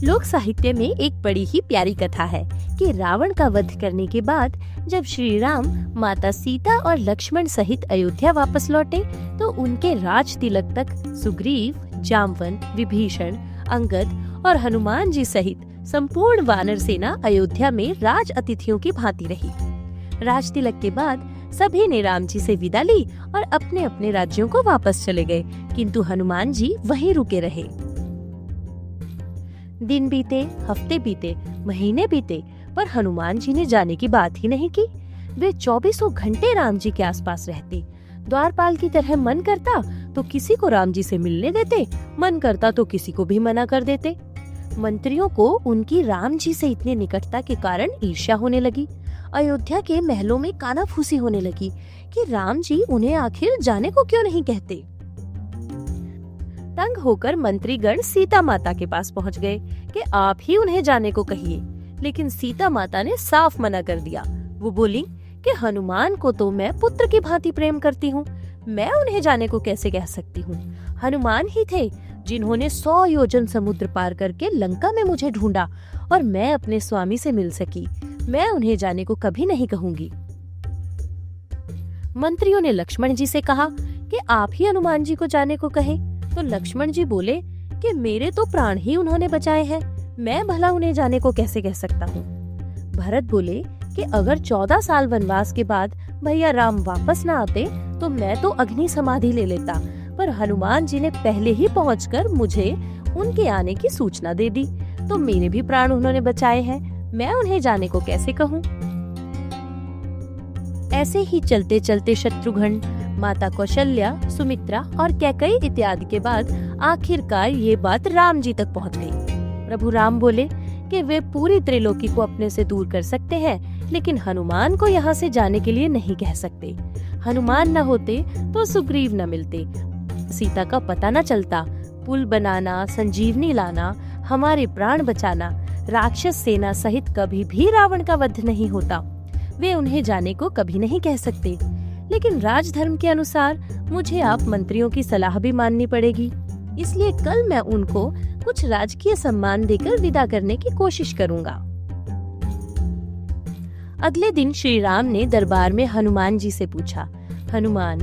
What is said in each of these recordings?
लोक साहित्य में एक बड़ी ही प्यारी कथा है कि रावण का वध करने के बाद जब श्री राम माता सीता और लक्ष्मण सहित अयोध्या वापस लौटे तो उनके राज तिलक तक सुग्रीव, जामवंत, विभीषण, अंगद और हनुमान जी सहित संपूर्ण वानर सेना अयोध्या में राज अतिथियों की भांति रही। राज तिलक के बाद सभी ने राम जी से विदा ली और अपने अपने राज्यों को वापस चले गए, किंतु हनुमान जी वहीं रुके रहे। दिन बीते, हफ्ते बीते, महीने बीते, पर हनुमान जी ने जाने की बात ही नहीं की। वे 24 घंटे राम जी के आसपास रहते। द्वारपाल की तरह मन करता तो किसी को राम जी से मिलने देते, मन करता तो किसी को भी मना कर देते। मंत्रियों को उनकी राम जी से इतने निकटता के कारण ईर्ष्या होने लगी। अयोध्या के महलों में कानाफूसी होने लगी कि राम जी उन्हें आखिर जाने को क्यों नहीं कहते। तंग होकर मंत्रीगण सीता माता के पास पहुंच गए कि आप ही उन्हें जाने को कहिए, लेकिन सीता माता ने साफ मना कर दिया। वो बोली कि हनुमान को तो मैं पुत्र की भांति प्रेम करती हूँ, मैं उन्हें जाने को कैसे कह सकती हूँ। हनुमान ही थे जिन्होंने 100 योजन समुद्र पार करके लंका में मुझे ढूंढा और मैं अपने स्वामी से मिल सकी। मैं उन्हें जाने को कभी नहीं कहूंगी। मंत्रियों ने लक्ष्मण जी से कहा कि आप ही हनुमान जी को जाने को कहें, तो लक्ष्मण जी बोले कि मेरे तो प्राण ही उन्होंने बचाए हैं, मैं भला उन्हें जाने को कैसे कह सकता हूँ। भरत बोले कि अगर 14 साल वनवास के बाद भैया राम वापस न आते तो मैं तो अग्नि समाधि ले लेता, पर हनुमान जी ने पहले ही पहुंचकर मुझे उनके आने की सूचना दे दी, तो मेरे भी प्राण उन्होंने बचाए हैं, मैं उन्हें जाने को कैसे कहूँ। ऐसे ही चलते चलते शत्रुघ्न, माता कौशल्या, सुमित्रा और कैकेयी इत्यादि के बाद आखिरकार ये बात राम जी तक पहुंच गई। प्रभु राम बोले कि वे पूरी त्रिलोकी को अपने से दूर कर सकते हैं, लेकिन हनुमान को यहाँ से जाने के लिए नहीं कह सकते। हनुमान न होते तो सुग्रीव न मिलते, सीता का पता न चलता, पुल बनाना, संजीवनी लाना, हमारे प्राण बचाना, राक्षस सेना सहित कभी भी रावण का वध नहीं होता। वे उन्हें जाने को कभी नहीं कह सकते, लेकिन राजधर्म के अनुसार मुझे आप मंत्रियों की सलाह भी माननी पड़ेगी। इसलिए कल मैं उनको कुछ राजकीय सम्मान देकर विदा करने की कोशिश करूंगा। अगले दिन श्री राम ने दरबार में हनुमान जी से पूछा, हनुमान,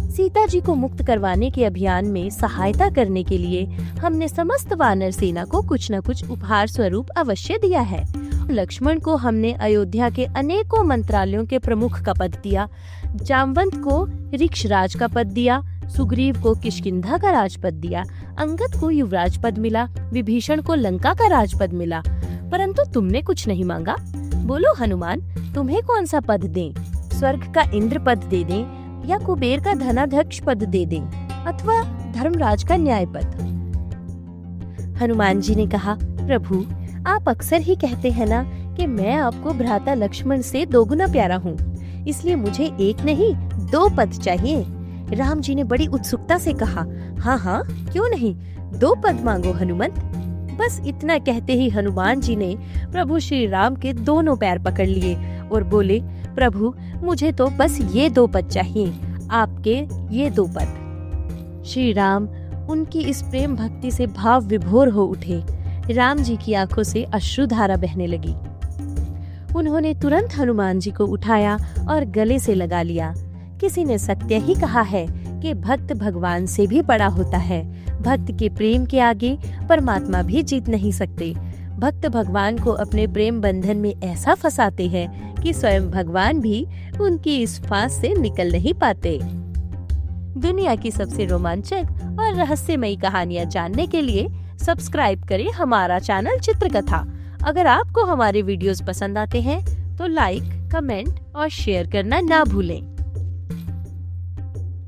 सीता जी को मुक्त करवाने के अभियान में सहायता करने के लिए हमने समस्त वानर सेना को कुछ न कुछ उपहार स्वरूप अवश्य दिया है। लक्ष्मण को हमने अयोध्या के अनेकों मंत्रालयों के प्रमुख का पद दिया, जामवंत को ऋक्षराज का पद दिया, सुग्रीव को किष्किंधा का राजपद दिया, अंगद को युवराज पद मिला, विभीषण को लंका का राजपद मिला, परंतु तुमने कुछ नहीं मांगा। बोलो हनुमान, तुम्हें कौन सा पद दें? स्वर्ग का इंद्र पद दे दें या कुबेर का धनाध्यक्ष पद दे दें अथवा धर्मराज का न्याय पद? हनुमान जी ने कहा, प्रभु आप अक्सर ही कहते हैं ना कि मैं आपको भ्राता लक्ष्मण से दोगुना प्यारा हूँ, इसलिए मुझे एक नहीं 2 पद चाहिए। राम जी ने बड़ी उत्सुकता से कहा, हाँ हाँ क्यों नहीं, 2 पद मांगो हनुमंत। बस इतना कहते ही हनुमान जी ने प्रभु श्री राम के दोनों पैर पकड़ लिए और बोले, प्रभु मुझे तो बस ये 2 पद चाहिए, आपके ये 2 पद। श्री राम उनकी इस प्रेम भक्ति से भाव विभोर हो उठे। राम जी की आंखों से अश्रुधारा बहने लगी। उन्होंने तुरंत हनुमान जी को उठाया और गले से लगा लिया। किसी ने सत्य ही कहा है कि भक्त भगवान से भी बड़ा होता है। भक्त के प्रेम के आगे परमात्मा भी जीत नहीं सकते। भक्त भगवान को अपने प्रेम बंधन में ऐसा फंसाते हैं कि स्वयं भगवान भी उनकी इस फांस से निकल नहीं पाते। दुनिया की सबसे रोमांचक और रहस्यमयी कहानियाँ जानने के लिए सब्सक्राइब करें हमारा चैनल चित्रकथा। अगर आपको हमारे वीडियोस पसंद आते हैं तो लाइक, कमेंट और शेयर करना ना भूलें।